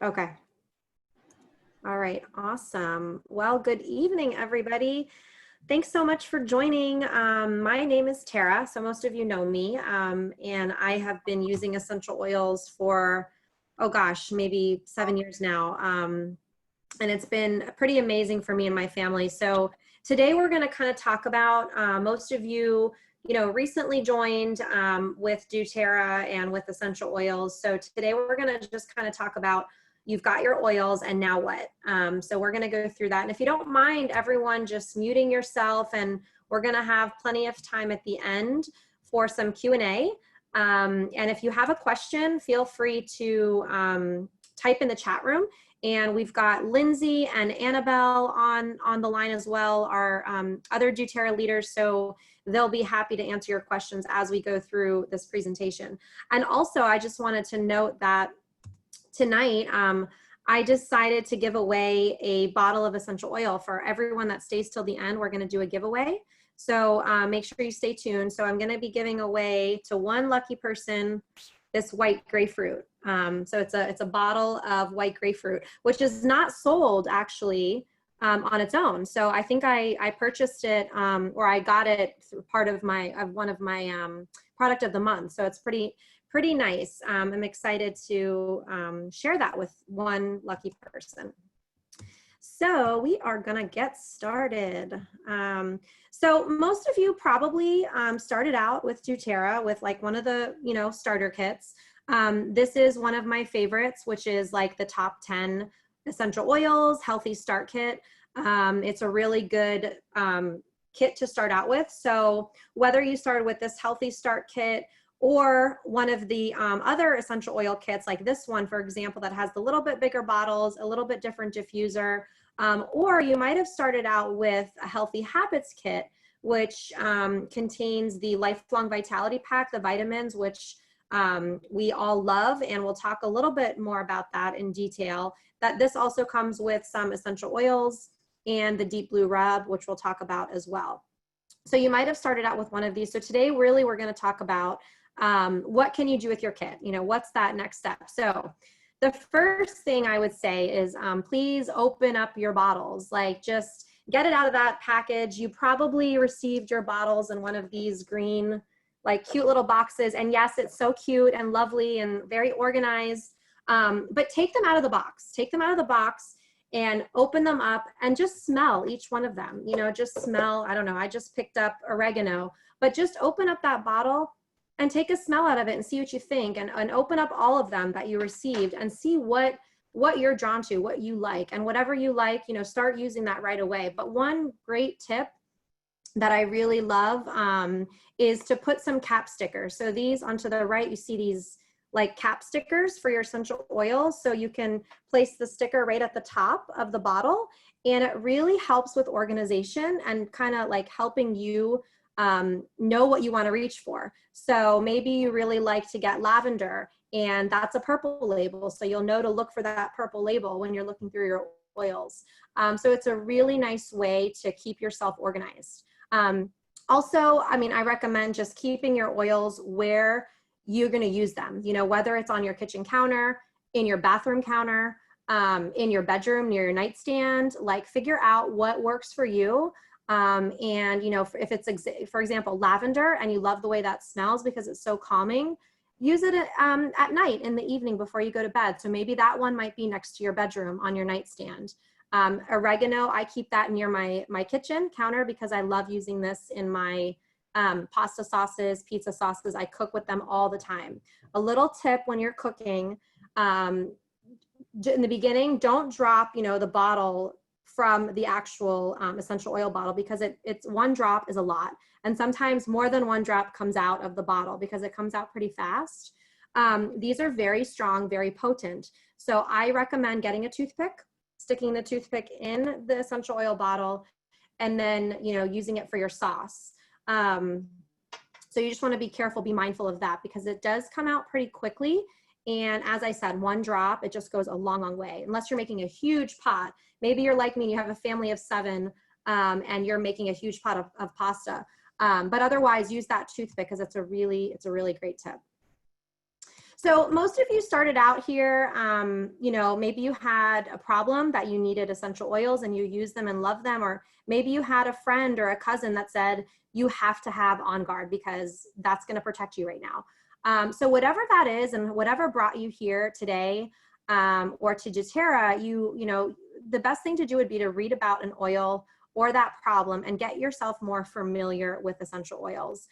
Okay. All right, awesome. Well, good evening, everybody. Thanks so much for joining. My name is Tara, so most of you know me, and I have been using essential oils for, oh gosh, maybe 7 years now, and it's been pretty amazing for me and my family. So today we're going to kind of talk about, most of you, recently joined with doTERRA and with essential oils. So today we're going to just kind of talk about, you've got your oils and now what? So we're going to go through that. And if you don't mind, everyone just muting yourself, and we're going to have plenty of time at the end for some Q&A. And if you have a question, feel free to type in the chat room. And we've got Lindsay and Annabel on the line as well, our other doTERRA leaders. So they'll be happy to answer your questions as we go through this presentation. And also, I just wanted to note that tonight, I decided to give away a bottle of essential oil for everyone that stays till the end. We're going to do a giveaway. So make sure you stay tuned. So I'm going to be giving away to one lucky person this white grapefruit. So it's a bottle of white grapefruit, which is not sold actually on its own. So I think I purchased it or I got it through part of one of my product of the month. So it's pretty nice. I'm excited to share that with one lucky person. So we are gonna get started. So most of you probably started out with doTERRA with like one of the starter kits. This is one of my favorites, which is like the top 10 essential oils healthy start kit. It's a really good kit to start out with. So whether you started with this healthy start kit or one of the other essential oil kits like this one, for example, that has the little bit bigger bottles, a little bit different diffuser, or you might have started out with a Healthy Habits kit, which contains the Lifelong Vitality Pack, the vitamins, which we all love, and we'll talk a little bit more about that in detail. That this also comes with some essential oils and the Deep Blue Rub, which we'll talk about as well. So you might have started out with one of these. So today, really, we're going to talk about what can you do with your kit? What's that next step? So the first thing I would say is please open up your bottles. Like, just get it out of that package. You probably received your bottles in one of these green, like cute little boxes. And yes, it's so cute and lovely and very organized, but take them out of the box. Take them out of the box and open them up and just smell each one of them. Just smell, I don't know, I just picked up oregano, but just open up that bottle and take a smell out of it and see what you think, and open up all of them that you received and see what you're drawn to, what you like, and whatever you like, start using that right away. But one great tip that I really love is to put some cap stickers. So these onto the right, you see these like cap stickers for your essential oils. So you can place the sticker right at the top of the bottle, and it really helps with organization and kind of like helping you know what you want to reach for. So maybe you really like to get lavender, and that's a purple label. So you'll know to look for that purple label when you're looking through your oils. So it's a really nice way to keep yourself organized. Also, I recommend just keeping your oils where you're going to use them, whether it's on your kitchen counter, in your bathroom counter, in your bedroom, near your nightstand. Like, figure out what works for you. And if it's, for example, lavender, and you love the way that smells because it's so calming, use it at night, in the evening before you go to bed. So maybe that one might be next to your bedroom on your nightstand. Oregano, I keep that near my kitchen counter because I love using this in my pasta sauces, pizza sauces. I cook with them all the time. A little tip when you're cooking, in the beginning, don't drop, the bottle from the actual essential oil bottle, because it's one drop is a lot. And sometimes more than one drop comes out of the bottle because it comes out pretty fast. These are very strong, very potent. So I recommend getting a toothpick, sticking the toothpick in the essential oil bottle, and then, using it for your sauce. So you just want to be careful, be mindful of that, because it does come out pretty quickly. And as I said, one drop, it just goes a long, long way. Unless you're making a huge pot. Maybe you're like me and you have a family of 7 and you're making a huge pot of pasta. But otherwise, use that toothpick because it's a really great tip. So most of you started out here, you know, maybe you had a problem that you needed essential oils and you use them and love them, or maybe you had a friend or a cousin that said you have to have On Guard because that's going to protect you right now. So whatever that is and whatever brought you here today or to doTERRA, you know, the best thing to do would be to read about an oil or that problem and get yourself more familiar with essential oils.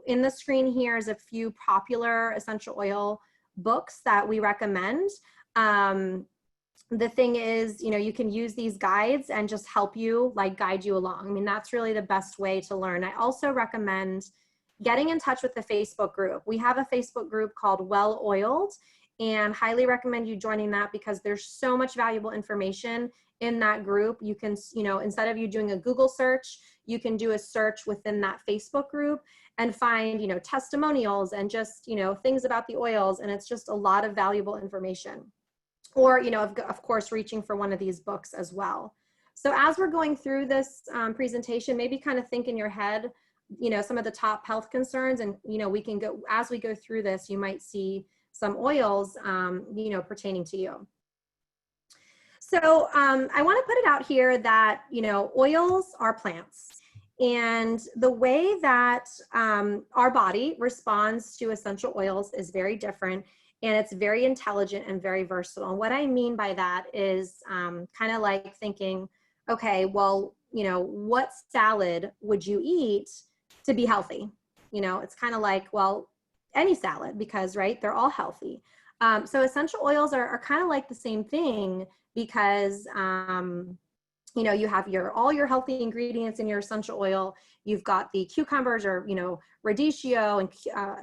In the screen here is a few popular essential oil books that we recommend. The thing is, you know, you can use these guides and just help you, like guide you along. I mean, that's really the best way to learn. I also recommend getting in touch with the Facebook group. We have a Facebook group called Well Oiled, and highly recommend you joining that because there's so much valuable information in that group. You can, you know, instead of you doing a Google search, you can do a search within that Facebook group and find, you know, testimonials and just, you know, things about the oils. And it's just a lot of valuable information. Or, you know, of course, reaching for one of these books as well. So as we're going through this presentation, maybe kind of think in your head, you know, some of the top health concerns, and, you know, we can go, as we go through this, you might see some oils, you know, pertaining to you. So I want to put it out here that, you know, oils are plants. And the way that our body responds to essential oils is very different, and it's very intelligent and very versatile. And what I mean by that is kind of like thinking, okay, well, you know, what salad would you eat to be healthy? You know, it's kind of like, well, any salad, because, right, they're all healthy. So essential oils are kind of like the same thing because, you know, you have all your healthy ingredients in your essential oil. You've got the cucumbers, or, you know, radicchio and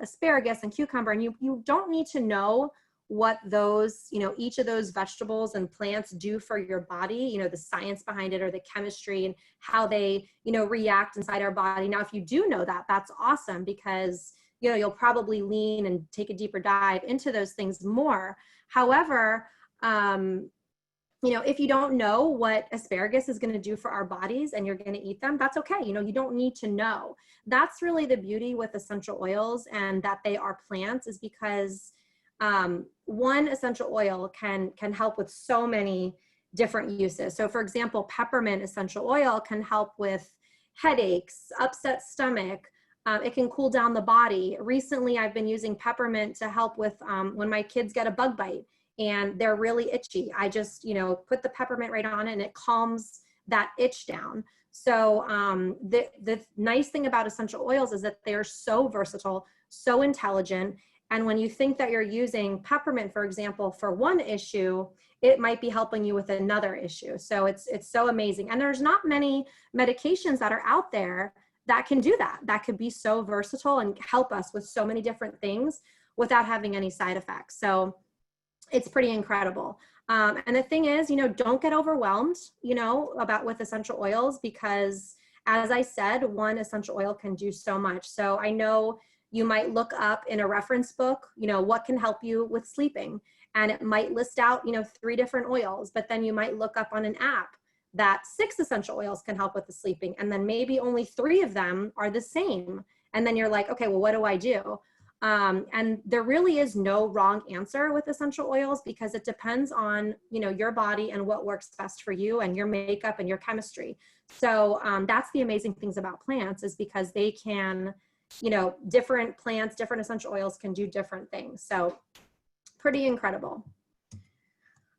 asparagus and cucumber, and you don't need to know what those, you know, each of those vegetables and plants do for your body, you know, the science behind it or the chemistry and how they, you know, react inside our body. Now, if you do know that, that's awesome because, you know, you'll probably lean and take a deeper dive into those things more. However, you know, if you don't know what asparagus is going to do for our bodies and you're going to eat them, that's okay. You know, you don't need to know. That's really the beauty with essential oils and that they are plants, is because one essential oil can help with so many different uses. So for example, peppermint essential oil can help with headaches, upset stomach. It can cool down the body. Recently, I've been using peppermint to help with when my kids get a bug bite and they're really itchy. I just, you know, put the peppermint right on it and it calms that itch down. So the nice thing about essential oils is that they're so versatile, so intelligent. And when you think that you're using peppermint, for example, for one issue, it might be helping you with another issue. So it's so amazing. And there's not many medications that are out there that can do that. That could be so versatile and help us with so many different things without having any side effects. So it's pretty incredible. And the thing is, you know, don't get overwhelmed, you know, with essential oils, because as I said, one essential oil can do so much. So I know you might look up in a reference book, you know, what can help you with sleeping, and it might list out, you know, 3 different oils, but then you might look up on an app that 6 essential oils can help with the sleeping, and then maybe only 3 of them are the same. And then you're like, okay, well, what do I do? And there really is no wrong answer with essential oils, because it depends on, you know, your body and what works best for you and your makeup and your chemistry. So that's the amazing things about plants, is because they can, you know, different plants, different essential oils can do different things. So pretty incredible.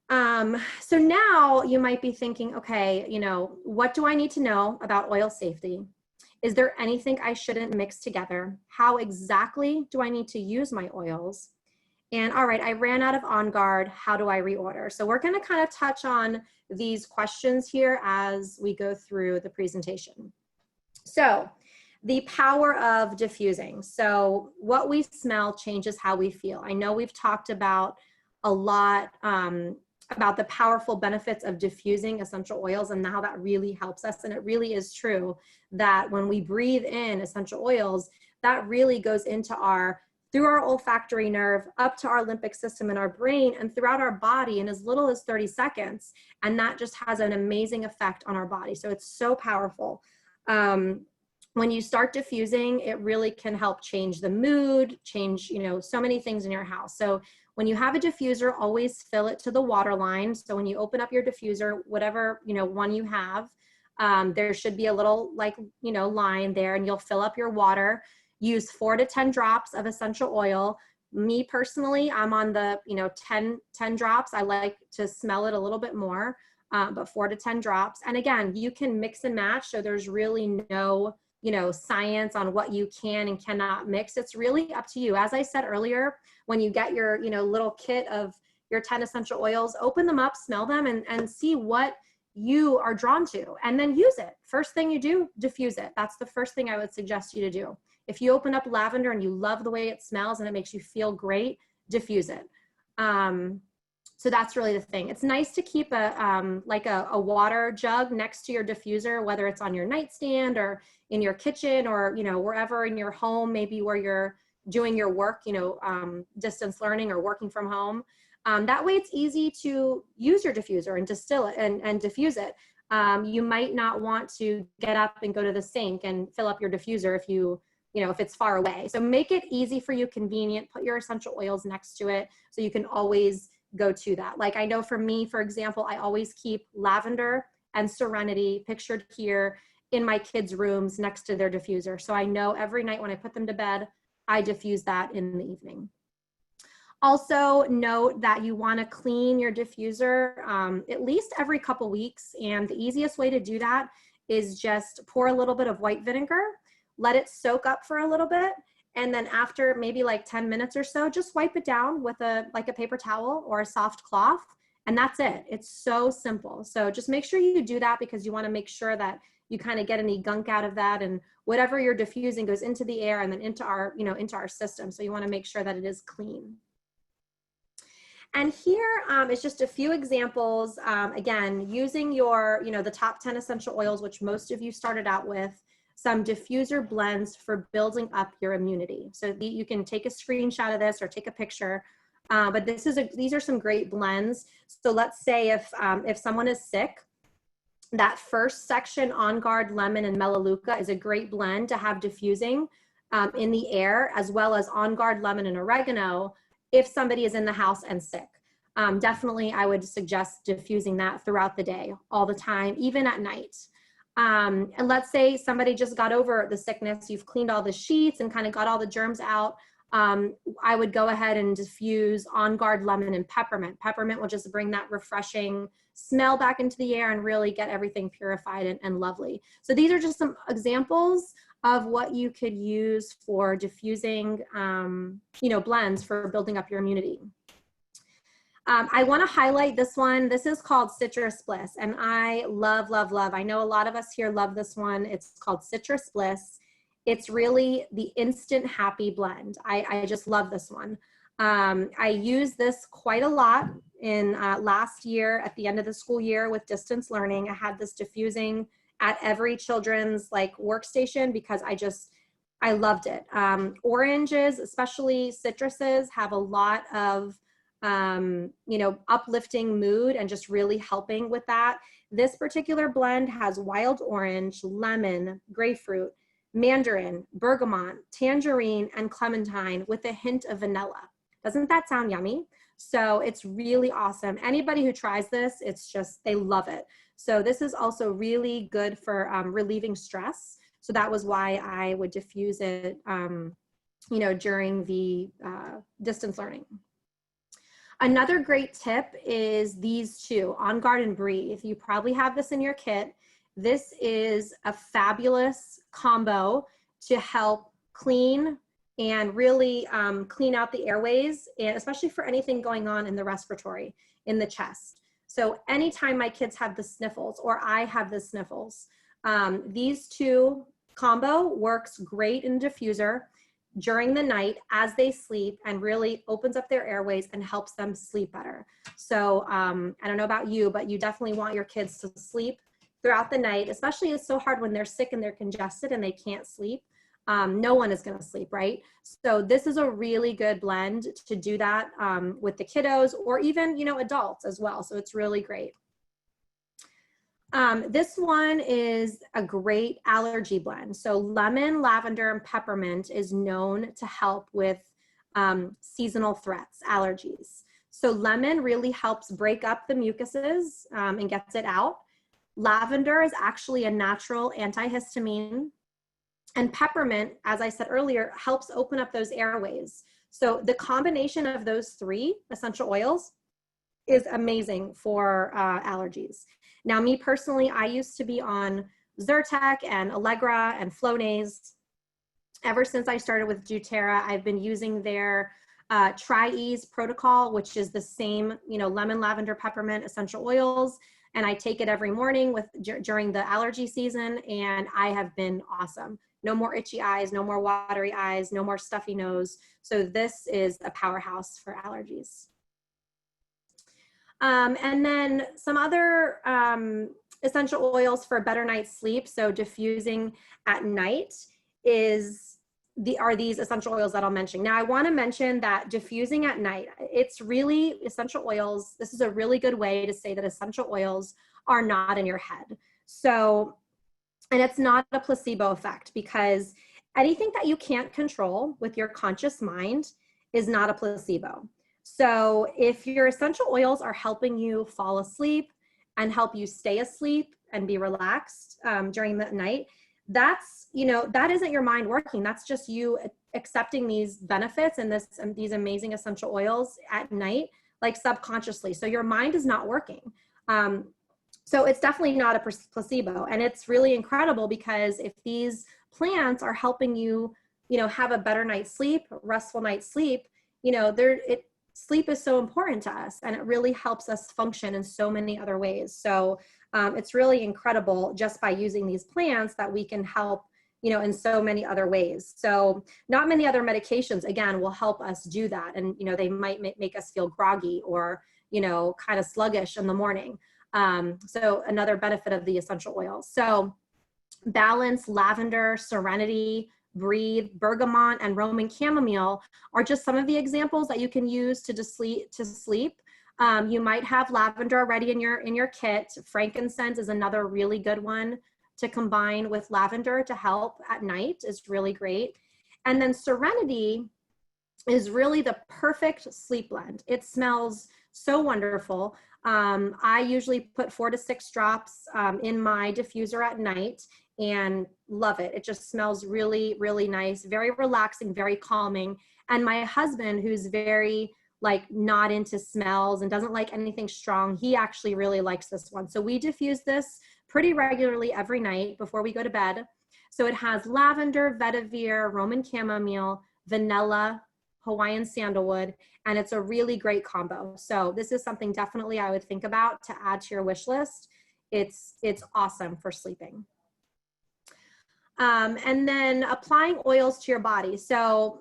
So now you might be thinking, okay, you know, what do I need to know about oil safety? Is there anything I shouldn't mix together? How exactly do I need to use my oils? And all right, I ran out of On Guard. How do I reorder? So we're going to kind of touch on these questions here as we go through the presentation. So the power of diffusing. So what we smell changes how we feel. I know we've talked about a lot about the powerful benefits of diffusing essential oils and how that really helps us. And it really is true that when we breathe in essential oils, that really goes into through our olfactory nerve, up to our limbic system in our brain, and throughout our body in as little as 30 seconds. And that just has an amazing effect on our body. So it's so powerful. when you start diffusing, it really can help change the mood, change, you know, so many things in your house. So when you have a diffuser, always fill it to the water line. So when you open up your diffuser, whatever, you know, one you have, there should be a little, like, you know, line there, and you'll fill up your water. Use 4 to 10 drops of essential oil. Me personally, I'm on the, you know, 10 drops. I like to smell it a little bit more, but 4 to 10 drops. And again, you can mix and match. So there's really no, you know, science on what you can and cannot mix. It's really up to you. As I said earlier, when you get your, you know, little kit of your 10 essential oils, open them up, smell them, and see what you are drawn to, and then use it. First thing you do, diffuse it. That's the first thing I would suggest you to do. If you open up lavender and you love the way it smells and it makes you feel great, diffuse it. So that's really the thing. It's nice to keep a like a water jug next to your diffuser, whether it's on your nightstand or in your kitchen, or, you know, wherever in your home, maybe where you're doing your work, you know, distance learning or working from home. That way it's easy to use your diffuser and distill it and diffuse it. You might not want to get up and go to the sink and fill up your diffuser if you know, if it's far away. So make it easy for you, convenient, put your essential oils next to it so you can always go to that. Like, I know for me, for example, I always keep lavender and serenity pictured here in my kids' rooms next to their diffuser. So I know every night when I put them to bed, I diffuse that in the evening. Also note that you want to clean your diffuser at least every couple weeks. And the easiest way to do that is just pour a little bit of white vinegar, let it soak up for a little bit, and then after maybe like 10 minutes or so, just wipe it down with a paper towel or a soft cloth, and that's it. It's so simple. So just make sure you do that, because you want to make sure that you kind of get any gunk out of that, and whatever you're diffusing goes into the air and then into our, you know, into our system. So you want to make sure that it is clean. And here is just a few examples, again, using your, you know, the top 10 essential oils, which most of you started out with, some diffuser blends for building up your immunity. So you can take a screenshot of this or take a picture, but these are some great blends. So let's say if someone is sick, that first section, On Guard, Lemon, and Melalueca, is a great blend to have diffusing in the air, as well as On Guard, Lemon, and Oregano if somebody is in the house and sick. Definitely, I would suggest diffusing that throughout the day, all the time, even at night. And let's say somebody just got over the sickness, you've cleaned all the sheets and kind of got all the germs out. I would go ahead and diffuse On Guard, Lemon, and Peppermint. Peppermint will just bring that refreshing smell back into the air and really get everything purified and lovely. So these are just some examples of what you could use for diffusing, you know, blends for building up your immunity. I want to highlight this one. This is called Citrus Bliss, and I love, love, love. I know a lot of us here love this one. It's called Citrus Bliss. It's really the instant happy blend. I just love this one. I used this quite a lot in last year at the end of the school year with distance learning. I had this diffusing at every children's like workstation because I loved it. Oranges, especially citruses, have a lot of you know, uplifting mood and just really helping with that. This particular blend has wild orange, lemon, grapefruit, mandarin, bergamot, tangerine, and clementine with a hint of vanilla. Doesn't that sound yummy? So it's really awesome. Anybody who tries this, it's just, they love it. So this is also really good for relieving stress. So that was why I would diffuse it, you know, during the distance learning. Another great tip is these two, On Guard and Breathe. You probably have this in your kit. This is a fabulous combo to help clean and really clean out the airways, and especially for anything going on in the respiratory, in the chest. So anytime my kids have the sniffles or I have the sniffles, these two combo works great in diffuser during the night as they sleep and really opens up their airways and helps them sleep better. So I don't know about you, but you definitely want your kids to sleep throughout the night, especially it's so hard when they're sick and they're congested and they can't sleep. No one is going to sleep, right? So this is a really good blend to do that with the kiddos or even, you know, adults as well. So it's really great. This one is a great allergy blend. So lemon, lavender, and peppermint is known to help with seasonal threats, allergies. So lemon really helps break up the mucuses and gets it out. Lavender is actually a natural antihistamine. And peppermint, as I said earlier, helps open up those airways. So the combination of those three essential oils is amazing for allergies. Now, me personally, I used to be on Zyrtec and Allegra and Flonase. Ever since I started with doTERRA, I've been using their Tri-Ease protocol, which is the same, lemon, lavender, peppermint essential oils. And I take it every morning during the allergy season, and I have been awesome. No more itchy eyes, no more watery eyes, no more stuffy nose. So this is a powerhouse for allergies. And then some other essential oils for a better night's sleep. So diffusing at night are these essential oils that I'll mention. Now I want to mention that diffusing at night, it's really essential oils. This is a really good way to say that essential oils are not in your head. So, and it's not a placebo effect, because anything that you can't control with your conscious mind is not a placebo. So if your essential oils are helping you fall asleep and help you stay asleep and be relaxed during the night, that's, that isn't your mind working. That's just you accepting these benefits and these amazing essential oils at night, like subconsciously. So your mind is not working. So it's definitely not a placebo. And it's really incredible, because if these plants are helping you, have a better night's sleep, restful night's sleep, sleep is so important to us, and it really helps us function in so many other ways. So it's really incredible just by using these plants that we can help, in so many other ways. So not many other medications, again, will help us do that. And, they might make us feel groggy or, kind of sluggish in the morning. So another benefit of the essential oils. So balance, lavender, serenity, breathe, bergamot, and Roman chamomile are just some of the examples that you can use to sleep. You might have lavender already in your kit. Frankincense is another really good one to combine with lavender to help at night. Is really great. And then serenity is really the perfect sleep blend. It smells so wonderful. I usually put 4 to 6 drops in my diffuser at night and love it. It just smells really, really nice, very relaxing, very calming. And my husband, who's very not into smells and doesn't like anything strong, he actually really likes this one. So we diffuse this pretty regularly every night before we go to bed. So it has lavender, vetiver, Roman chamomile, vanilla, Hawaiian sandalwood, and it's a really great combo. So this is something definitely I would think about to add to your wish list. It's awesome for sleeping. And then applying oils to your body. So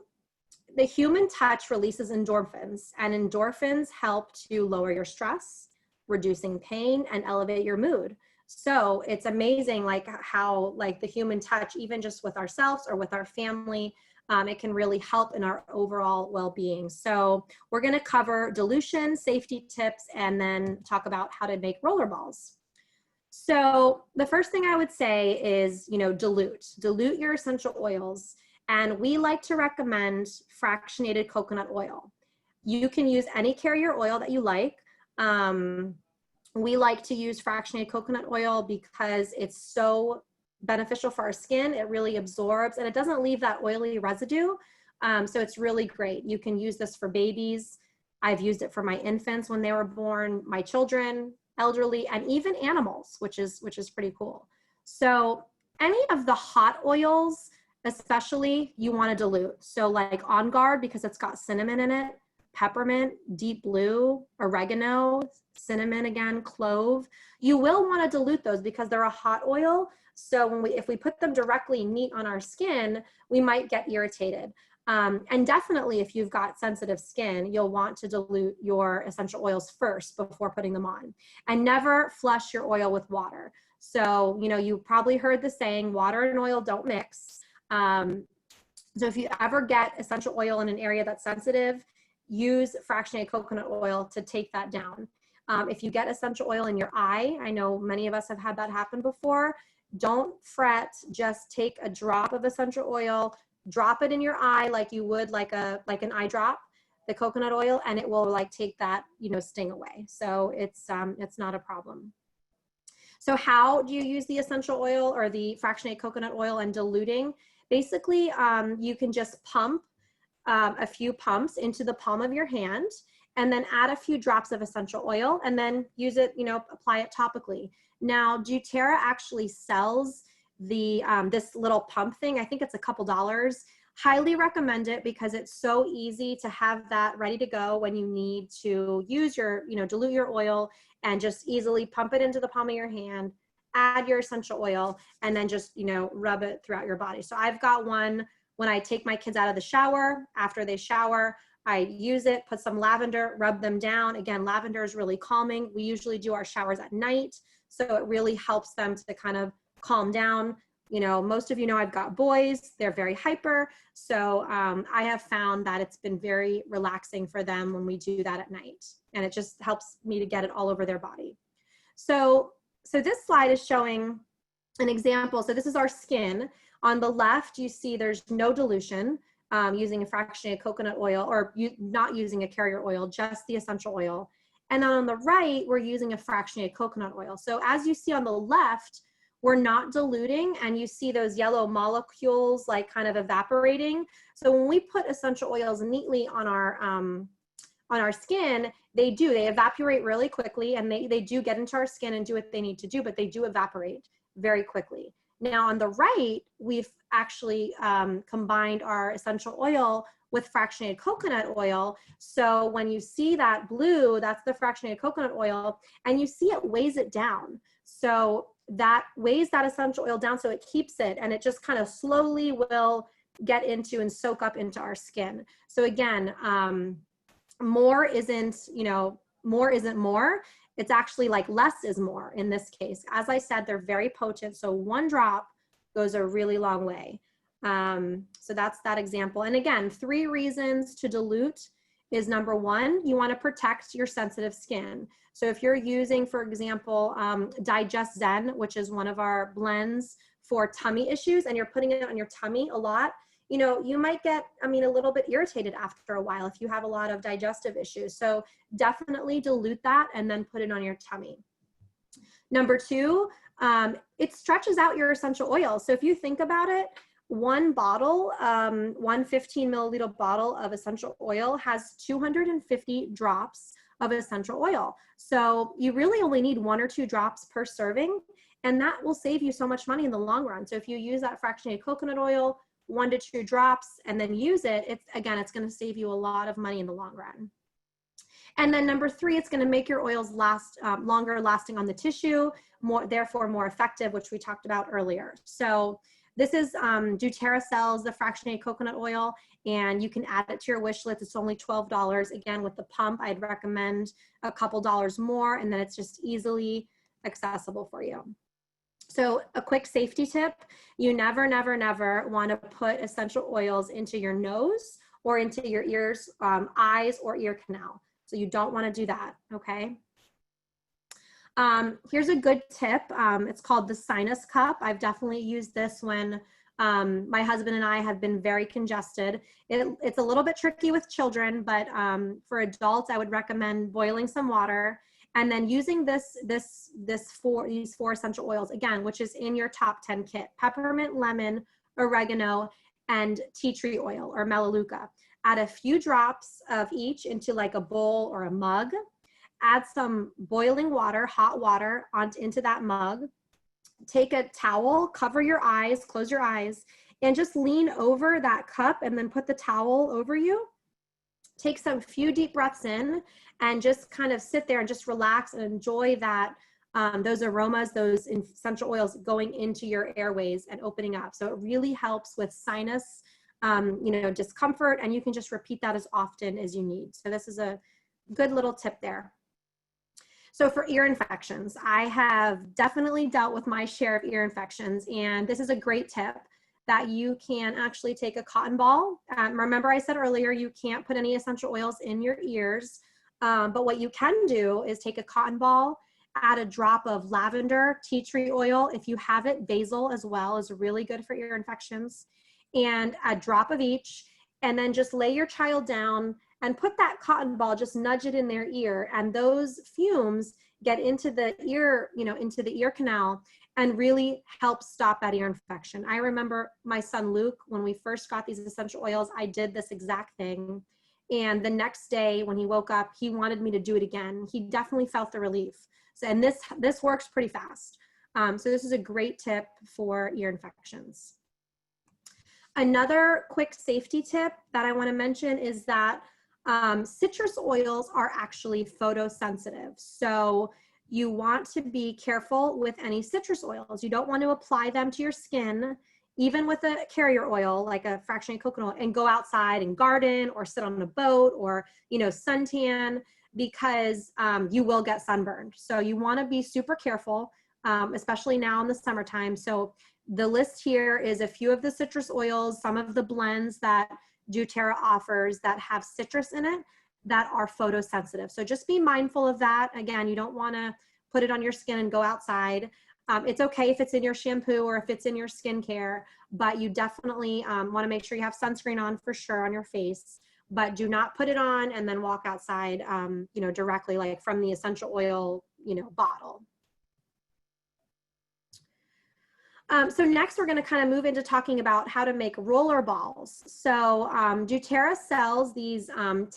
the human touch releases endorphins, and endorphins help to lower your stress, reducing pain, and elevate your mood. So it's amazing how the human touch, even just with ourselves or with our family, it can really help in our overall well-being. So we're going to cover dilution, safety tips, and then talk about how to make roller balls. So the first thing I would say is, dilute your essential oils. And we like to recommend fractionated coconut oil. You can use any carrier oil that you like. We like to use fractionated coconut oil because it's so beneficial for our skin. It really absorbs and it doesn't leave that oily residue. So it's really great. You can use this for babies. I've used it for my infants when they were born, my children, elderly, and even animals, which is pretty cool. So any of the hot oils, especially, you want to dilute. So like On Guard, because it's got cinnamon in it, peppermint, deep blue, oregano, cinnamon again, clove. You will want to dilute those because they're a hot oil. So if we put them directly neat on our skin, we might get irritated. And definitely if you've got sensitive skin, you'll want to dilute your essential oils first before putting them on. And never flush your oil with water. So, you probably heard the saying, water and oil don't mix. So if you ever get essential oil in an area that's sensitive, use fractionated coconut oil to take that down. If you get essential oil in your eye, I know many of us have had that happen before. Don't fret, just take a drop of essential oil, drop it in your eye like you would like an eye drop, the coconut oil, and it will like take that, you know, sting away. So it's not a problem. So how do you use the essential oil or the fractionated coconut oil and diluting? Basically, you can just pump a few pumps into the palm of your hand, and then add a few drops of essential oil, and then use it, you know, apply it topically. Now, doTERRA actually sells the this little pump thing. I think it's a couple dollars. Highly recommend it because it's so easy to have that ready to go when you need to use your, you know, dilute your oil and just easily pump it into the palm of your hand, add your essential oil, and then just, you know, rub it throughout your body. So I've got one when I take my kids out of the shower. After they shower, I use it, put some lavender, rub them down. Again, lavender is really calming. We usually do our showers at night, so it really helps them to kind of calm down. You know, most of you know I've got boys, they're very hyper. So I have found that it's been very relaxing for them when we do that at night. And it just helps me to get it all over their body. So this slide is showing an example. So this is our skin. On the left, you see there's no dilution using a fractionated coconut oil, or not using a carrier oil, just the essential oil. And then on the right, we're using a fractionated coconut oil. So as you see on the left, we're not diluting, and you see those yellow molecules like kind of evaporating. So when we put essential oils neatly on our skin, they evaporate really quickly, and they do get into our skin and do what they need to do, but they do evaporate very quickly. Now on the right, we've actually combined our essential oil with fractionated coconut oil. So when you see that blue, that's the fractionated coconut oil, and you see it weighs it down. So that weighs that essential oil down, so it keeps it, and it just kind of slowly will get into and soak up into our skin. So again, more isn't, you know, more isn't more. It's actually like less is more in this case. As I said, they're very potent, so one drop goes a really long way. So that's that example. And again, 3 reasons to dilute is number 1, you want to protect your sensitive skin. So if you're using, for example, Digest Zen, which is one of our blends for tummy issues, and you're putting it on your tummy a lot, you know, you might get, I mean, a little bit irritated after a while if you have a lot of digestive issues. So definitely dilute that and then put it on your tummy. Number 2, it stretches out your essential oil. So if you think about it, one bottle, one 15 milliliter bottle of essential oil has 250 drops of essential oil. So you really only need 1 or 2 drops per serving, and that will save you so much money in the long run. So if you use that fractionated coconut oil, 1 to 2 drops, and then use it, it's going to save you a lot of money in the long run. And then number 3, it's going to make your oils last longer lasting on the tissue, therefore more effective, which we talked about earlier. So this is doTERRA sells the fractionated coconut oil, and you can add it to your wish list. It's only $12. Again, with the pump, I'd recommend a couple dollars more, and then it's just easily accessible for you. So a quick safety tip, you never, never, never want to put essential oils into your nose or into your ears, eyes, or ear canal. So you don't want to do that, okay? Here's a good tip. It's called the sinus cup. I've definitely used this when my husband and I have been very congested. It's a little bit tricky with children, but for adults, I would recommend boiling some water and then using these 4 essential oils, again, which is in your top 10 kit: peppermint, lemon, oregano, and tea tree oil or Melalueca. Add a few drops of each into like a bowl or a mug. Add some boiling water, hot water, into that mug. Take a towel, cover your eyes, close your eyes, and just lean over that cup and then put the towel over you. Take some few deep breaths in and just kind of sit there and just relax and enjoy that, those aromas, those essential oils going into your airways and opening up. So it really helps with sinus, you know, discomfort, and you can just repeat that as often as you need. So this is a good little tip there. So for ear infections, I have definitely dealt with my share of ear infections, and this is a great tip that you can actually take a cotton ball. Remember I said earlier, you can't put any essential oils in your ears. But what you can do is take a cotton ball, add a drop of lavender, tea tree oil. If you have it, basil as well is really good for ear infections, and a drop of each. And then just lay your child down and put that cotton ball, just nudge it in their ear. And those fumes get into the ear, into the ear canal and really help stop that ear infection. I remember my son Luke, when we first got these essential oils, I did this exact thing. And the next day when he woke up, he wanted me to do it again. He definitely felt the relief. So, and this works pretty fast. So this is a great tip for ear infections. Another quick safety tip that I want to mention is that citrus oils are actually photosensitive. So you want to be careful with any citrus oils. You don't want to apply them to your skin, even with a carrier oil, like a fractionated coconut oil, and go outside and garden or sit on a boat or, suntan, because you will get sunburned. So you want to be super careful, especially now in the summertime. So the list here is a few of the citrus oils, some of the blends that doTERRA offers that have citrus in it that are photosensitive. So just be mindful of that. Again, you don't want to put it on your skin and go outside. It's okay if it's in your shampoo or if it's in your skincare, but you definitely want to make sure you have sunscreen on for sure on your face, but do not put it on and then walk outside, directly like from the essential oil, bottle. So next we're going to kind of move into talking about how to make roller balls. So doTERRA sells these 10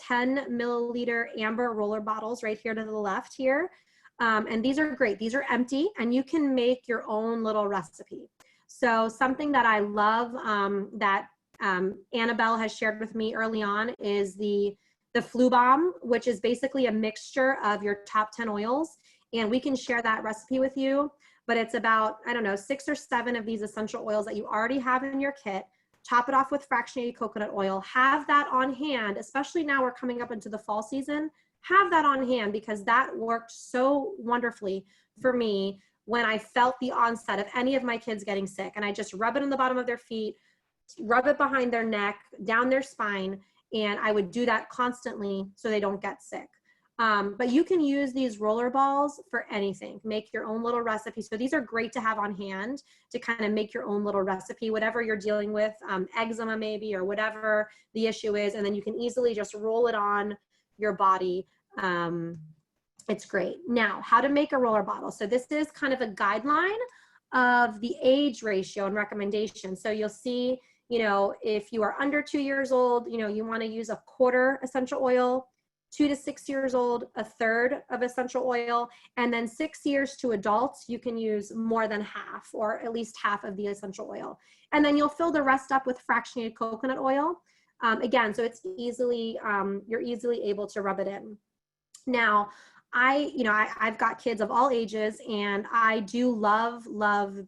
milliliter amber roller bottles right here to the left here. And these are great. These are empty and you can make your own little recipe. So something that I love that Annabelle has shared with me early on is the Flu Bomb, which is basically a mixture of your top 10 oils. And we can share that recipe with you. But it's about, 6 or 7 of these essential oils that you already have in your kit. Top it off with fractionated coconut oil. Have that on hand, especially now we're coming up into the fall season. Have that on hand because that worked so wonderfully for me when I felt the onset of any of my kids getting sick. And I just rub it on the bottom of their feet, rub it behind their neck, down their spine, and I would do that constantly so they don't get sick. But you can use these roller balls for anything. Make your own little recipe. So these are great to have on hand to kind of make your own little recipe, whatever you're dealing with, eczema maybe, or whatever the issue is. And then you can easily just roll it on your body. It's great. Now, how to make a roller bottle. So this is kind of a guideline of the age ratio and recommendation. So you'll see, if you are under 2 years old, you want to use a quarter essential oil. 2 to 6 years old, a third of essential oil, and then 6 years to adults, you can use more than half or at least half of the essential oil. And then you'll fill the rest up with fractionated coconut oil. Again, so it's easily, you're easily able to rub it in. Now, I've got kids of all ages and I do love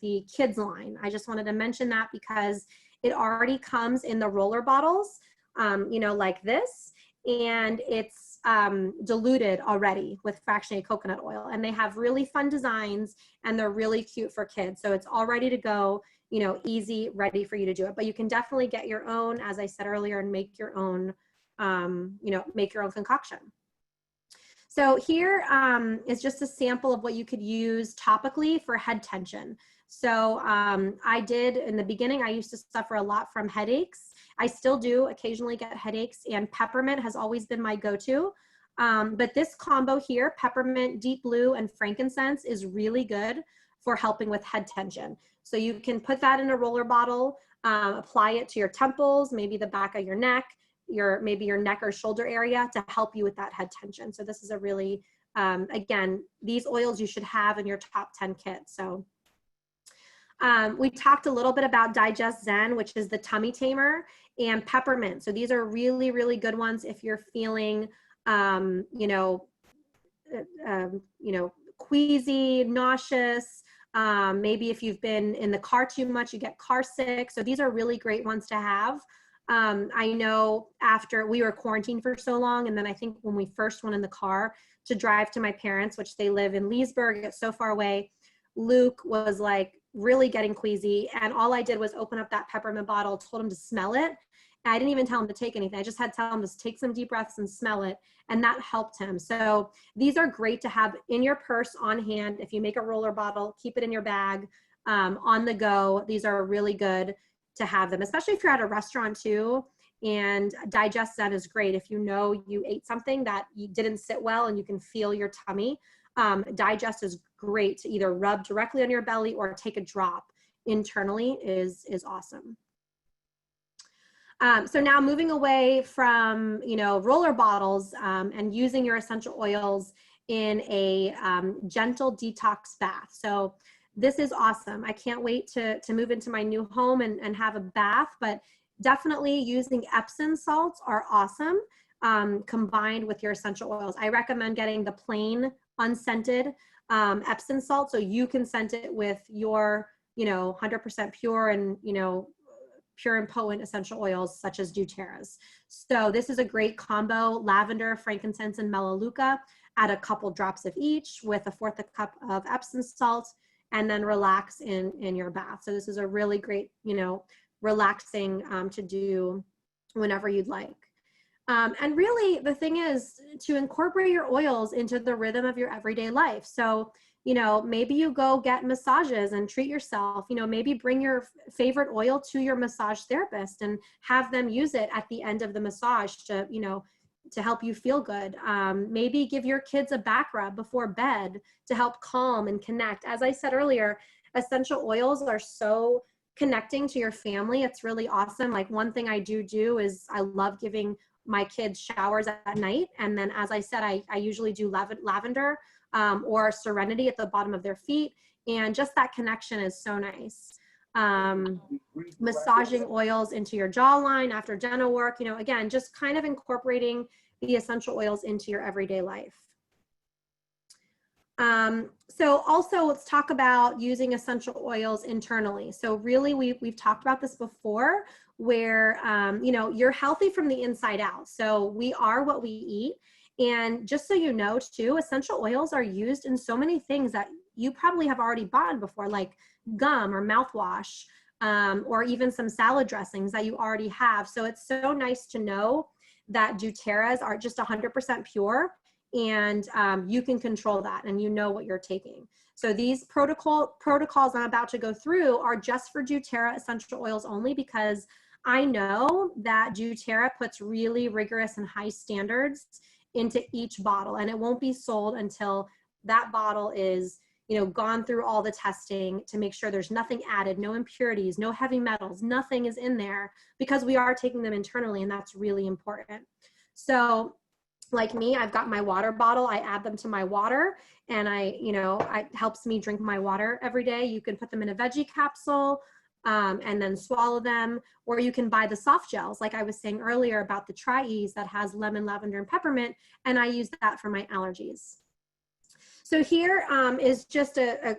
the kids line. I just wanted to mention that because it already comes in the roller bottles, like this, and it's diluted already with fractionated coconut oil, and they have really fun designs and they're really cute for kids. So it's all ready to go, easy, ready for you to do it. But you can definitely get your own, as I said earlier, and make your own, make your own concoction. So here is just a sample of what you could use topically for head tension. So I did, in the beginning, I used to suffer a lot from headaches. I still do occasionally get headaches, and peppermint has always been my go-to. But this combo here, peppermint, deep blue, and frankincense is really good for helping with head tension. So you can put that in a roller bottle, apply it to your temples, maybe the back of your neck, maybe your neck or shoulder area to help you with that head tension. So this is a really, again, these oils you should have in your top 10 kit. So we talked a little bit about Digest Zen, which is the tummy tamer, and peppermint. So these are really, really good ones if you're feeling, queasy, nauseous, maybe if you've been in the car too much, you get car sick. So these are really great ones to have. I know after we were quarantined for so long, and then I think when we first went in the car to drive to my parents, which they live in Leesburg, it's so far away, Luke was like really getting queasy, and all I did was open up that peppermint bottle, told him to smell it, I didn't even tell him to take anything. I just had to tell him to take some deep breaths and smell it. And that helped him. So these are great to have in your purse on hand. If you make a roller bottle, keep it in your bag, on the go. These are really good to have them, especially if you're at a restaurant too. And digest that is great. If you know you ate something that you didn't sit well and you can feel your tummy, digest is great to either rub directly on your belly or take a drop internally is awesome. So now moving away from, roller bottles and using your essential oils in a gentle detox bath. So this is awesome. I can't wait to move into my new home and have a bath, but definitely using Epsom salts are awesome combined with your essential oils. I recommend getting the plain unscented Epsom salt so you can scent it with your, 100% pure and, pure and potent essential oils such as doTERRA's. So this is a great combo: lavender, frankincense, and Melalueca. Add a couple drops of each with 1/4 cup of Epsom salt, and then relax in your bath. So this is a really great, relaxing to do whenever you'd like. And really the thing is to incorporate your oils into the rhythm of your everyday life. So, maybe you go get massages and treat yourself, maybe bring your favorite oil to your massage therapist and have them use it at the end of the massage to, to help you feel good. Maybe give your kids a back rub before bed to help calm and connect. As I said earlier, essential oils are so connecting to your family. It's really awesome. Like one thing I do is I love giving my kids showers at night. And then, as I said, I usually do lavender or serenity at the bottom of their feet. And just that connection is so nice. Massaging oils into your jawline after dental work, again, just kind of incorporating the essential oils into your everyday life. So also let's talk about using essential oils internally. So really we've talked about this before where, you're healthy from the inside out. So we are what we eat. And just so you know too, essential oils are used in so many things that you probably have already bought before, like gum or mouthwash, or even some salad dressings that you already have. So it's so nice to know that doTERRA's are just 100% pure, and you can control that and you know what you're taking. So these protocols I'm about to go through are just for doTERRA essential oils only, because I know that doTERRA puts really rigorous and high standards into each bottle, and it won't be sold until that bottle is, gone through all the testing to make sure there's nothing added, no impurities, no heavy metals, nothing is in there, because we are taking them internally, and that's really important. So like me, I've got my water bottle. I add them to my water, and it helps me drink my water every day. You can put them in a veggie capsule and then swallow them, or you can buy the soft gels, like I was saying earlier about the Tri-Ease that has lemon, lavender, and peppermint, and I use that for my allergies. So here is just a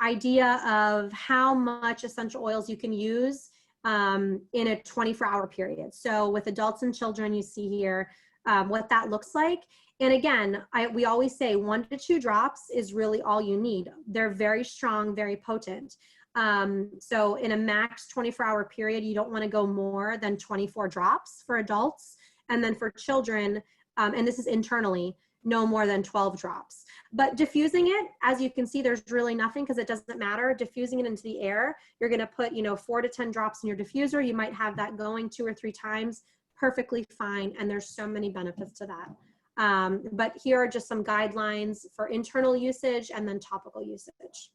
idea of how much essential oils you can use in a 24-hour period. So with adults and children, you see here what that looks like. And again, we always say 1 to 2 drops is really all you need. They're very strong, very potent. So in a max 24-hour period, you don't want to go more than 24 drops for adults. And then for children, and this is internally, no more than 12 drops. But diffusing it, as you can see, there's really nothing because it doesn't matter. Diffusing it into the air, you're going to put, 4 to 10 drops in your diffuser. You might have that going 2 or 3 times, perfectly fine. And there's so many benefits to that. But here are just some guidelines for internal usage and then topical usage.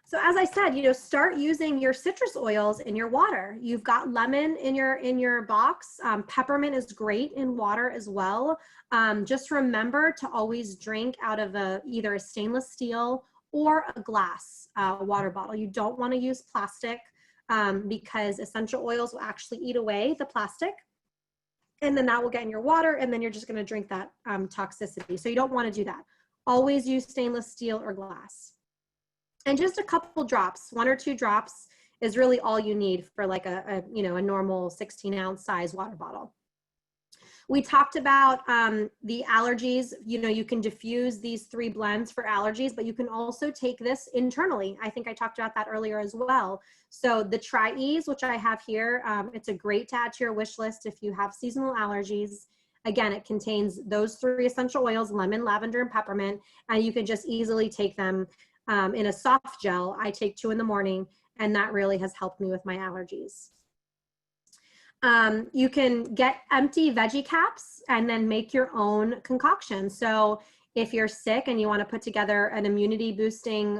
So as I said, start using your citrus oils in your water. You've got lemon in your box. Peppermint is great in water as well. Just remember to always drink out of either a stainless steel or a glass water bottle. You don't want to use plastic because essential oils will actually eat away the plastic. And then that will get in your water, and then you're just going to drink that toxicity. So you don't want to do that. Always use stainless steel or glass. And just a couple drops, 1 or 2 drops is really all you need for like a normal 16-ounce size water bottle. We talked about the allergies. You know, you can diffuse these 3 blends for allergies, but you can also take this internally. I think I talked about that earlier as well. So the Tri-Ease, which I have here, it's a great to add to your wish list if you have seasonal allergies. Again, it contains those 3 essential oils, lemon, lavender, and peppermint, and you can just easily take them in a soft gel. I take 2 in the morning, and that really has helped me with my allergies. You can get empty veggie caps and then make your own concoction. So if you're sick and you want to put together an immunity boosting,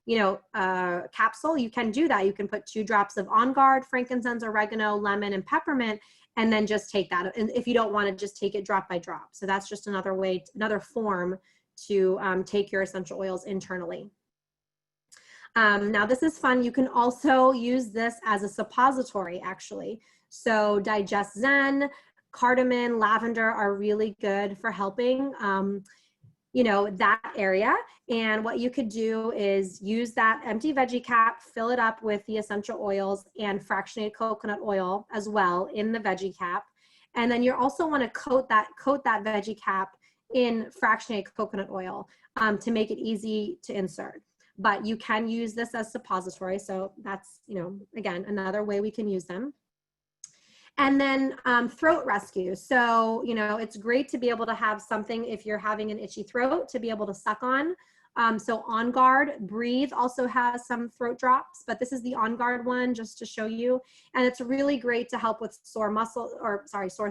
capsule, you can do that. You can put 2 drops of On Guard, frankincense, oregano, lemon, and peppermint, and then just take that. And if you don't want to just take it drop by drop. So that's just another way, another form to take your essential oils internally. Now this is fun. You can also use this as a suppository, actually. So Digest Zen, cardamom, lavender are really good for helping, that area. And what you could do is use that empty veggie cap, fill it up with the essential oils and fractionated coconut oil as well in the veggie cap. And then you also want to coat that veggie cap in fractionated coconut oil to make it easy to insert. But you can use this as suppository. So that's, again, another way we can use them. And then throat rescue. So, it's great to be able to have something if you're having an itchy throat to be able to suck on. So On Guard, Breathe also has some throat drops, but this is the On Guard one just to show you. And it's really great to help with sore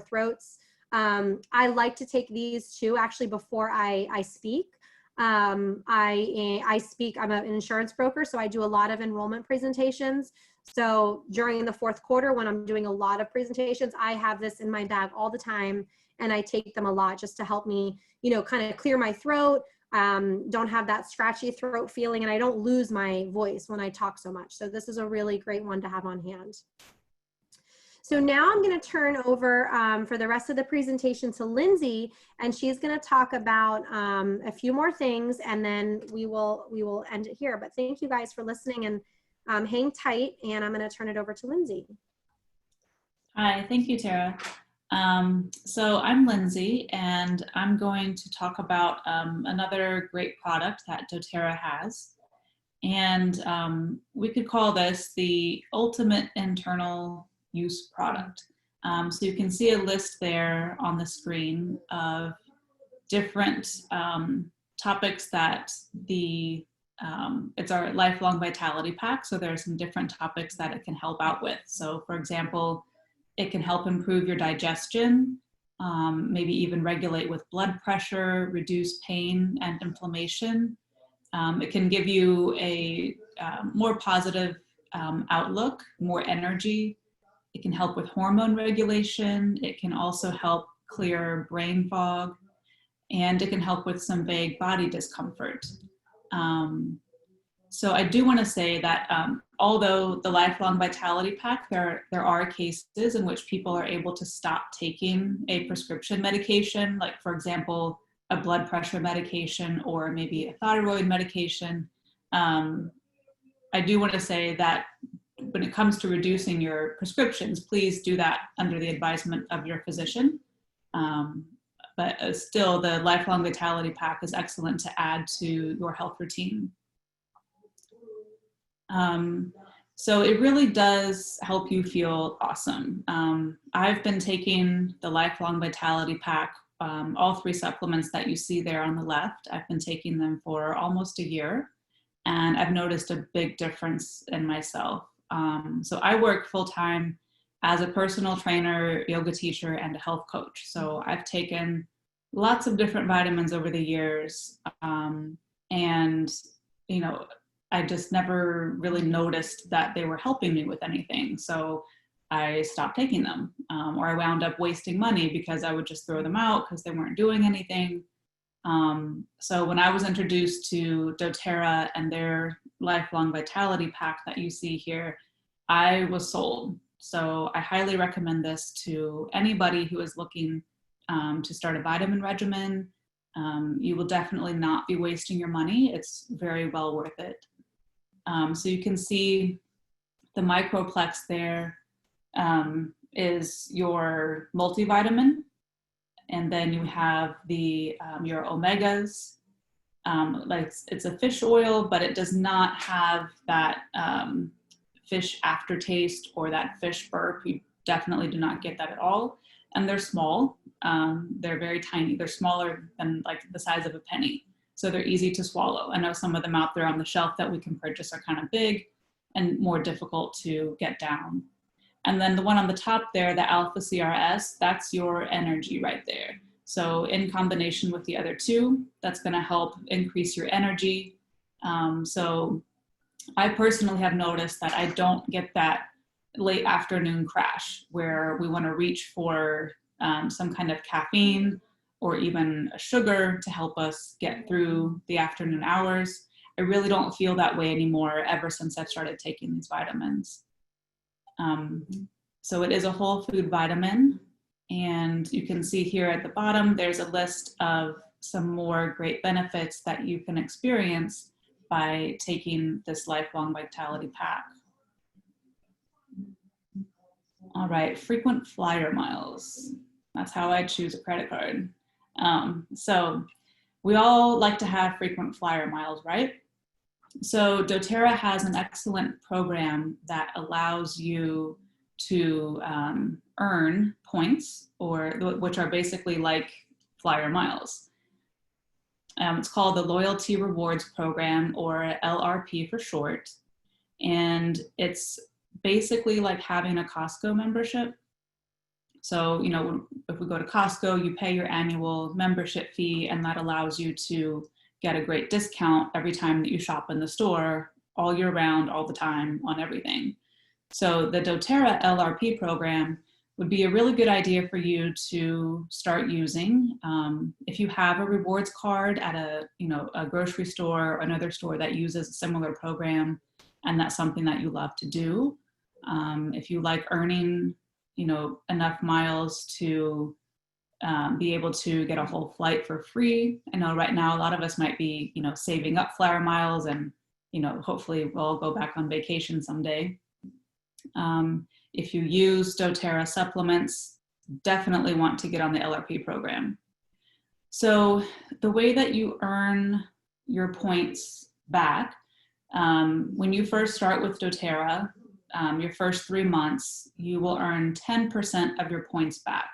throats. I like to take these too, actually, before I speak. I speak, I'm an insurance broker, so I do a lot of enrollment presentations. So during the 4th quarter, when I'm doing a lot of presentations, I have this in my bag all the time, and I take them a lot just to help me, kind of clear my throat, don't have that scratchy throat feeling, and I don't lose my voice when I talk so much. So this is a really great one to have on hand. So now I'm going to turn over for the rest of the presentation to Lindsay, and she's going to talk about a few more things, and then we will end it here. But thank you guys for listening, and hang tight, and I'm going to turn it over to Lindsay. Hi, thank you, Tara. So I'm Lindsay, and I'm going to talk about another great product that doTERRA has. And we could call this the ultimate internal use product. So you can see a list there on the screen of different topics that it's our lifelong vitality pack. So there are some different topics that it can help out with. So for example, it can help improve your digestion, maybe even regulate with blood pressure, reduce pain and inflammation. It can give you a more positive outlook, more energy. It can help with hormone regulation. It can also help clear brain fog, and it can help with some vague body discomfort. So I do want to say that although the lifelong vitality pack, there are cases in which people are able to stop taking a prescription medication, like for example, a blood pressure medication or maybe a thyroid medication. I do want to say that when it comes to reducing your prescriptions, please do that under the advisement of your physician. But still, the lifelong vitality pack is excellent to add to your health routine. So it really does help you feel awesome. I've been taking the lifelong vitality pack, all 3 supplements that you see there on the left. I've been taking them for almost a year, and I've noticed a big difference in myself. So I work full-time as a personal trainer, yoga teacher, and a health coach. So I've taken lots of different vitamins over the years, and I just never really noticed that they were helping me with anything. So I stopped taking them, or I wound up wasting money because I would just throw them out because they weren't doing anything. So when I was introduced to doTERRA and their lifelong vitality pack that you see here, I was sold. So I highly recommend this to anybody who is looking to start a vitamin regimen. You will definitely not be wasting your money. It's very well worth it. So you can see the microplex there is your multivitamin. And then you have the your omegas. Like it's a fish oil, but it does not have that fish aftertaste or that fish burp. You definitely do not get that at all. And they're small. They're very tiny. They're smaller than like the size of a penny. So they're easy to swallow. I know some of them out there on the shelf that we can purchase are kind of big and more difficult to get down. And then the one on the top there, the Alpha CRS, that's your energy right there. So in combination with the other two, that's going to help increase your energy. So I personally have noticed that I don't get that late afternoon crash where we want to reach for some kind of caffeine or even a sugar to help us get through the afternoon hours. I really don't feel that way anymore ever since I've started taking these vitamins. So it is a whole food vitamin, and you can see here at the bottom, there's a list of some more great benefits that you can experience by taking this lifelong vitality pack. All right, frequent flyer miles. That's how I choose a credit card. So we all like to have frequent flyer miles, right? So doTERRA has an excellent program that allows you to earn points, or which are basically like flyer miles. It's called the Loyalty Rewards Program, or LRP for short. And it's basically like having a Costco membership. So, you know, if we go to Costco, you pay your annual membership fee, and that allows you to get a great discount every time that you shop in the store, all year round, all the time, on everything. So the doTERRA LRP program would be a really good idea for you to start using. If you have a rewards card at a grocery store or another store that uses a similar program, and that's something that you love to do. If you like earning, enough miles to be able to get a whole flight for free. I know right now a lot of us might be, saving up flyer miles, and, hopefully we'll go back on vacation someday. If you use doTERRA supplements, definitely want to get on the LRP program. So the way that you earn your points back, when you first start with doTERRA, your first 3 months, you will earn 10% of your points back.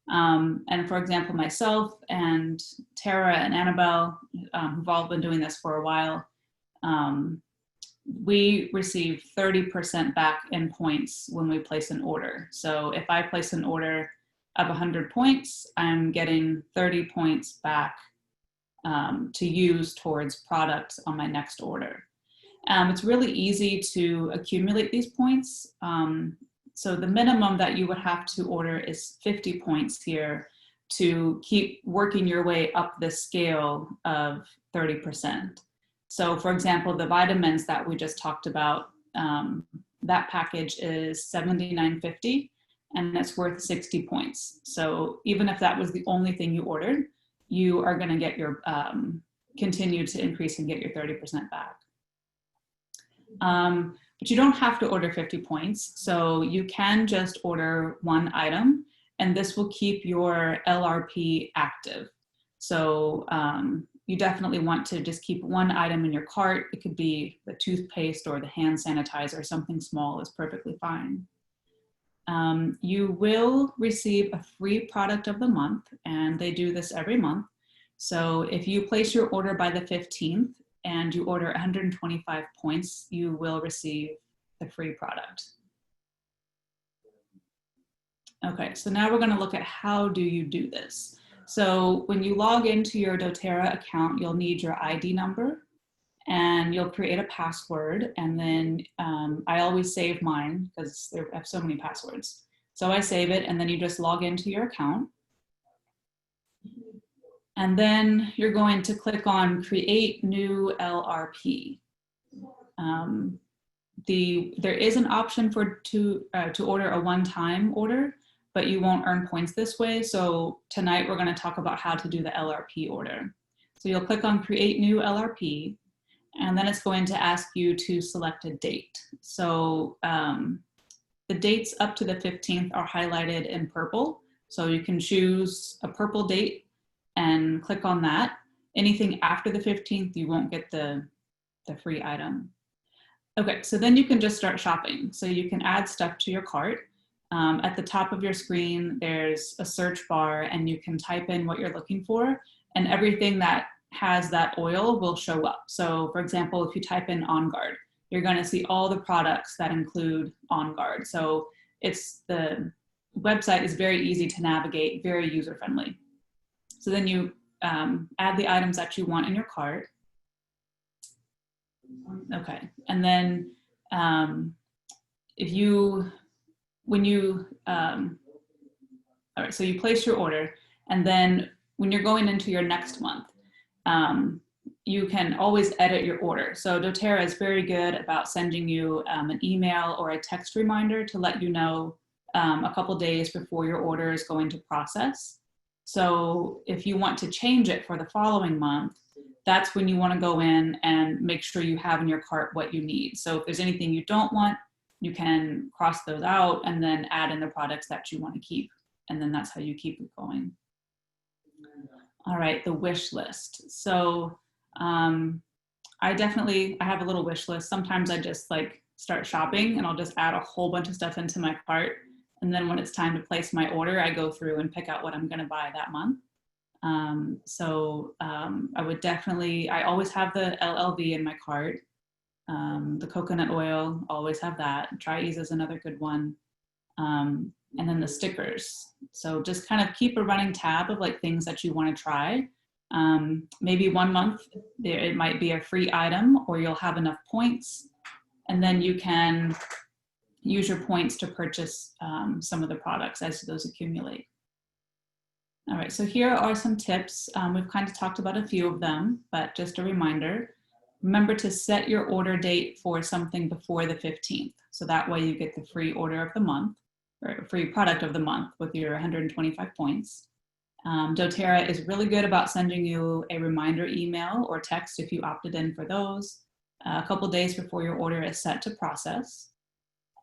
And for example, myself and Tara and Annabel, who've all been doing this for a while, we receive 30% back in points when we place an order. So if I place an order of 100 points, I'm getting 30 points back to use towards products on my next order. It's really easy to accumulate these points. So the minimum that you would have to order is 50 points here to keep working your way up this scale of 30%. So for example, the vitamins that we just talked about, that package is $79.50 and it's worth 60 points. So even if that was the only thing you ordered, you are going to get your, continue to increase and get your 30% back. But you don't have to order 50 points. So you can just order one item, and this will keep your LRP active. So you definitely want to just keep one item in your cart. It could be the toothpaste or the hand sanitizer. Something small is perfectly fine. You will receive a free product of the month, and they do this every month. So if you place your order by the 15th and you order 125 points, you will receive the free product. Okay, so now we're going to look at how do you do this. So when you log into your doTERRA account, you'll need your ID number, and you'll create a password. And then I always save mine because I have so many passwords. So I save it, and then you just log into your account. And then you're going to click on Create New LRP. There is an option to order a one-time order, but you won't earn points this way. So tonight we're going to talk about how to do the LRP order. So you'll click on Create New LRP, and then it's going to ask you to select a date. So the dates up to the 15th are highlighted in purple. So you can choose a purple date and click on that. Anything after the 15th, you won't get the free item. Okay, so then you can just start shopping. So you can add stuff to your cart. At the top of your screen, there's a search bar and you can type in what you're looking for, and everything that has that oil will show up. So for example, if you type in On Guard, you're gonna see all the products that include On Guard. So the website is very easy to navigate, very user-friendly. So then you add the items that you want in your cart. Okay, and then all right, so you place your order, and then when you're going into your next month, you can always edit your order. So doTERRA is very good about sending you an email or a text reminder to let you know a couple days before your order is going to process. So if you want to change it for the following month, that's when you want to go in and make sure you have in your cart what you need. So if there's anything you don't want, you can cross those out and then add in the products that you want to keep. And then that's how you keep it going. All right, the wish list. So I have a little wish list. Sometimes I just like start shopping and I'll just add a whole bunch of stuff into my cart. And then when it's time to place my order, I go through and pick out what I'm going to buy that month. I always have the LLV in my cart. The coconut oil, always have that. Tri-Ease is another good one. And then the stickers. So just kind of keep a running tab of like things that you want to try. Maybe one month it might be a free item, or you'll have enough points, and then you can use your points to purchase some of the products as those accumulate. All right, so here are some tips. We've kind of talked about a few of them, but just a reminder, remember to set your order date for something before the 15th. So that way you get the free order of the month, or free product of the month with your 125 points. doTERRA is really good about sending you a reminder email or text if you opted in for those a couple days before your order is set to process.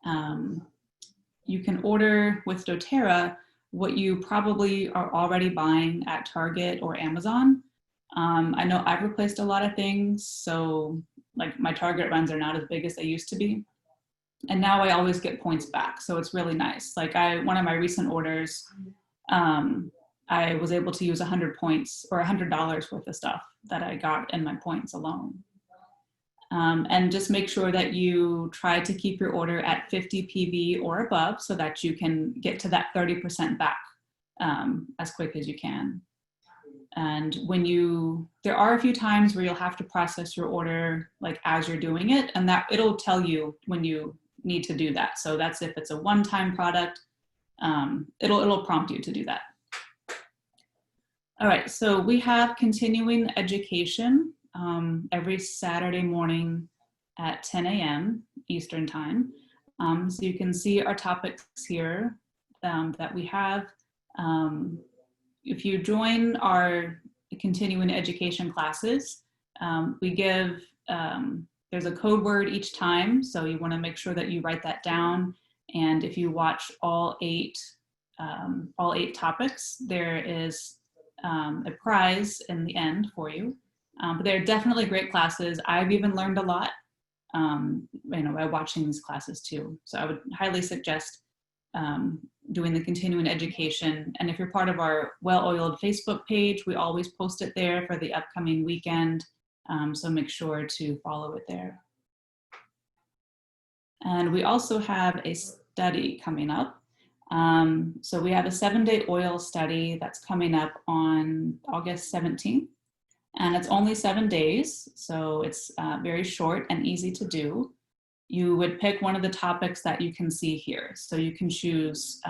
You can order with doTERRA what you probably are already buying at Target or Amazon. I know I've replaced a lot of things, so like my Target runs are not as big as they used to be. And now I always get points back, so it's really nice. Like one of my recent orders, I was able to use 100 points or $100 worth of stuff that I got in my points alone. And just make sure that you try to keep your order at 50 PV or above so that you can get to that 30% back as quick as you can. And there are a few times where you'll have to process your order like as you're doing it, and that it'll tell you when you need to do that. So that's if it's a one-time product, it'll prompt you to do that. All right, so we have continuing education every Saturday morning at 10 a.m. Eastern time. So you can see our topics here that we have. If you join our continuing education classes, we give, there's a code word each time, so you want to make sure that you write that down. And if you watch all eight topics, there is a prize in the end for you. But they're definitely great classes. I've even learned a lot, by watching these classes too. So I would highly suggest doing the continuing education. And if you're part of our Well-Oiled Facebook page, we always post it there for the upcoming weekend. So make sure to follow it there. And we also have a study coming up. So we have a 7-day oil study that's coming up on August 17th. And it's only 7 days, so it's very short and easy to do. You would pick one of the topics that you can see here. So you can choose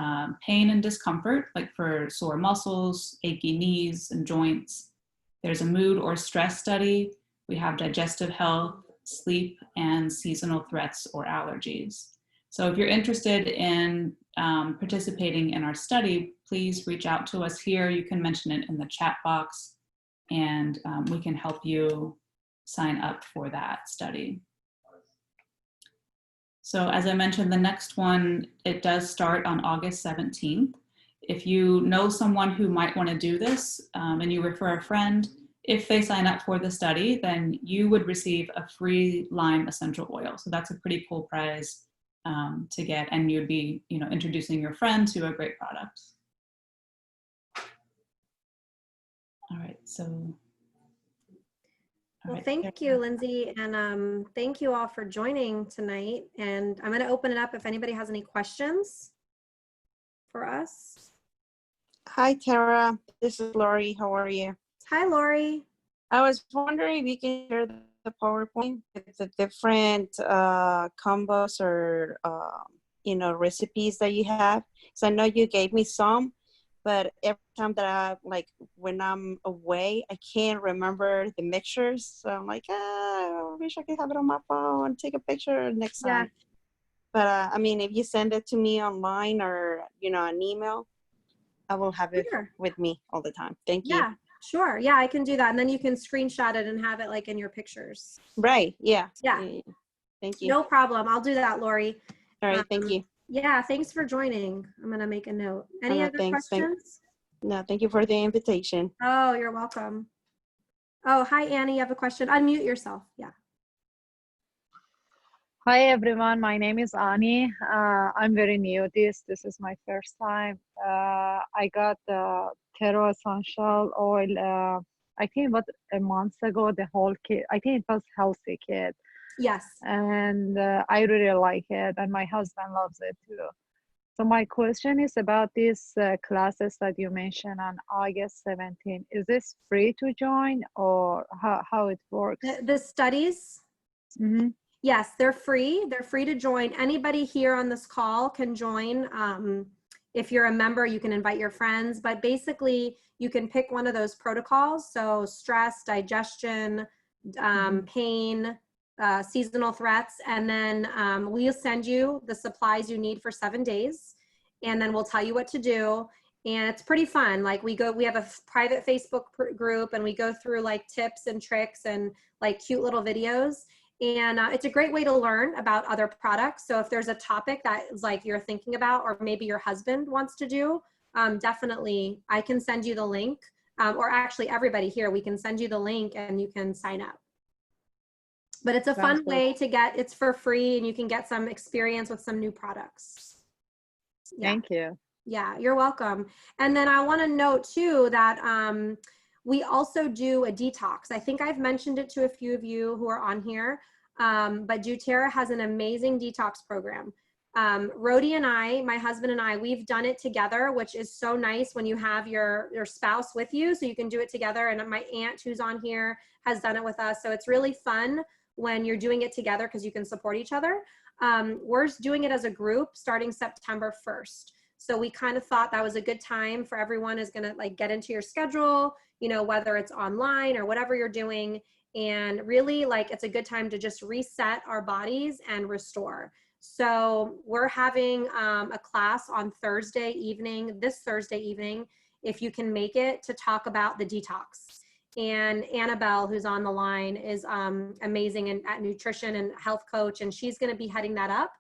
pain and discomfort, like for sore muscles, achy knees and joints. There's a mood or stress study. We have digestive health, sleep, and seasonal threats or allergies. So if you're interested in participating in our study, please reach out to us here. You can mention it in the chat box, and we can help you sign up for that study. So as I mentioned, the next one, it does start on August 17th. if you know someone who might want to do this and you refer a friend, if they sign up for the study, then you would receive a free lime essential oil. So that's a pretty cool prize to get, and you'd be, you know, introducing your friend to a great product. All right, so. Well, thank you, Lindsay, and thank you all for joining tonight. And I'm going to open it up if anybody has any questions for us. Hi, Tara. This is Lori. How are you? Hi, Lori. I was wondering if you can share the PowerPoint with the different combos or, you know, recipes that you have. So I know you gave me some, but every time that when I'm away, I can't remember the mixtures. So I'm like, I wish I could have it on my phone, take a picture next time. But I mean, if you send it to me online or, you know, an email, I will have it with me all the time. Thank you. Yeah, sure. Yeah, I can do that. And then you can screenshot it and have it like in your pictures. Right. Yeah. Yeah. Thank you. No problem. I'll do that, Lori. All right. Thank you. Yeah. Thanks for joining. I'm going to make a note. Any other questions? No, thank you for the invitation. Oh, you're welcome. Oh, hi, Annie. You have a question? Unmute yourself. Yeah. Hi everyone, my name is Ani. I'm very new this is my first time. I got the Terra Essential Oil, I think about a month ago, the whole kit. I think it was healthy kit. Yes. And I really like it, and my husband loves it too. So my question is about these classes that you mentioned on August 17th. Is this free to join, or how it works? The studies? Mm-hmm. Yes, they're free. They're free to join. Anybody here on this call can join. If you're a member, you can invite your friends, but basically you can pick one of those protocols. So stress, digestion, pain, seasonal threats, and then we'll send you the supplies you need for 7 days, and then we'll tell you what to do. And it's pretty fun. Like we have a private Facebook group, and we go through like tips and tricks and like cute little videos. And it's a great way to learn about other products. So if there's a topic that is like you're thinking about, or maybe your husband wants to do, definitely I can send you the link, or actually everybody here, we can send you the link and you can sign up. But it's a fun way to get, it's for free, and you can get some experience with some new products. Yeah. Thank you. Yeah, you're welcome. And then I want to note too that we also do a detox. I think I've mentioned it to a few of you who are on here, but doTERRA has an amazing detox program. Rhodey and I, my husband and I, we've done it together, which is so nice when you have your spouse with you, so you can do it together. And my aunt who's on here has done it with us. So it's really fun when you're doing it together because you can support each other. We're doing it as a group starting September 1st. So we kind of thought that was a good time for everyone is gonna like get into your schedule, you know, whether it's online or whatever you're doing. And really like, it's a good time to just reset our bodies and restore. So we're having a class on Thursday evening, this Thursday evening, if you can make it, to talk about the detox. And Annabel, who's on the line, is amazing at nutrition and health coach, and she's gonna be heading that up.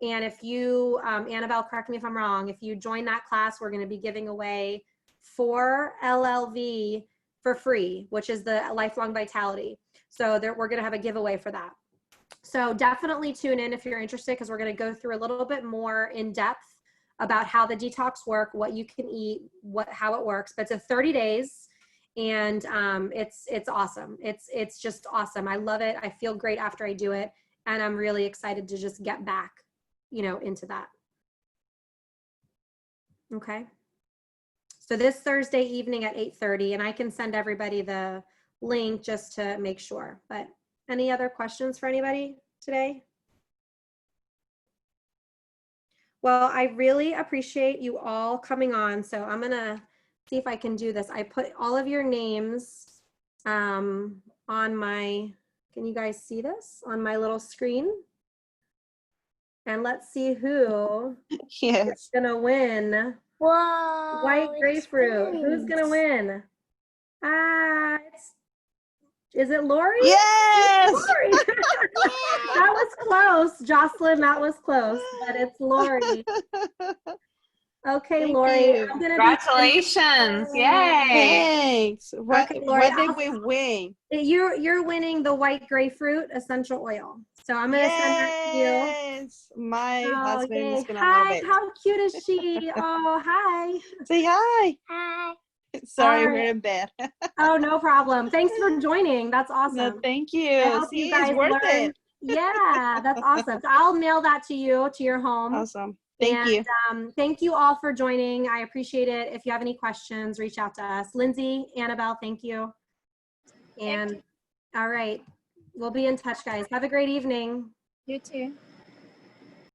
And if you, Annabelle, correct me if I'm wrong, if you join that class, we're going to be giving away 4 LLV for free, which is the Lifelong Vitality. So we're going to have a giveaway for that. So definitely tune in if you're interested, because we're going to go through a little bit more in depth about how the detox work, what you can eat, how it works. But it's a 30 days, and it's awesome. It's just awesome. I love it. I feel great after I do it, and I'm really excited to just get back, you know, into that. Okay. So this Thursday evening at 8:30, and I can send everybody the link just to make sure. But any other questions for anybody today? Well, I really appreciate you all coming on. So I'm gonna see if I can do this. I put all of your names on my, can you guys see this on my little screen? And let's see who is gonna win. Wow. White grapefruit. Who's gonna win? Is it Lori? Yes. It's Lori. That was close, Jocelyn. That was close, but it's Lori. Okay, Thank Lori. you. I'm gonna Congratulations. Yay. Thanks. What, Okay, Lori, what did we win? You're winning the white grapefruit essential oil. So I'm gonna send that to you. Yes. My Oh, husband is yay. gonna love Hi, it. how cute is she? Oh, hi. Say hi. Hi. Sorry, All right. we're in bed. Oh, no problem. Thanks for joining. That's No, awesome. thank I you. hope See, you guys it's worth learn. it. Yeah, that's awesome. So I'll mail that to you, to your home. Awesome. Thank And, you. thank you all for joining. I appreciate it. If you have any questions, reach out to us. Lindsay, Annabelle, thank you. And all right, we'll be in touch, guys. Have a great evening. You too.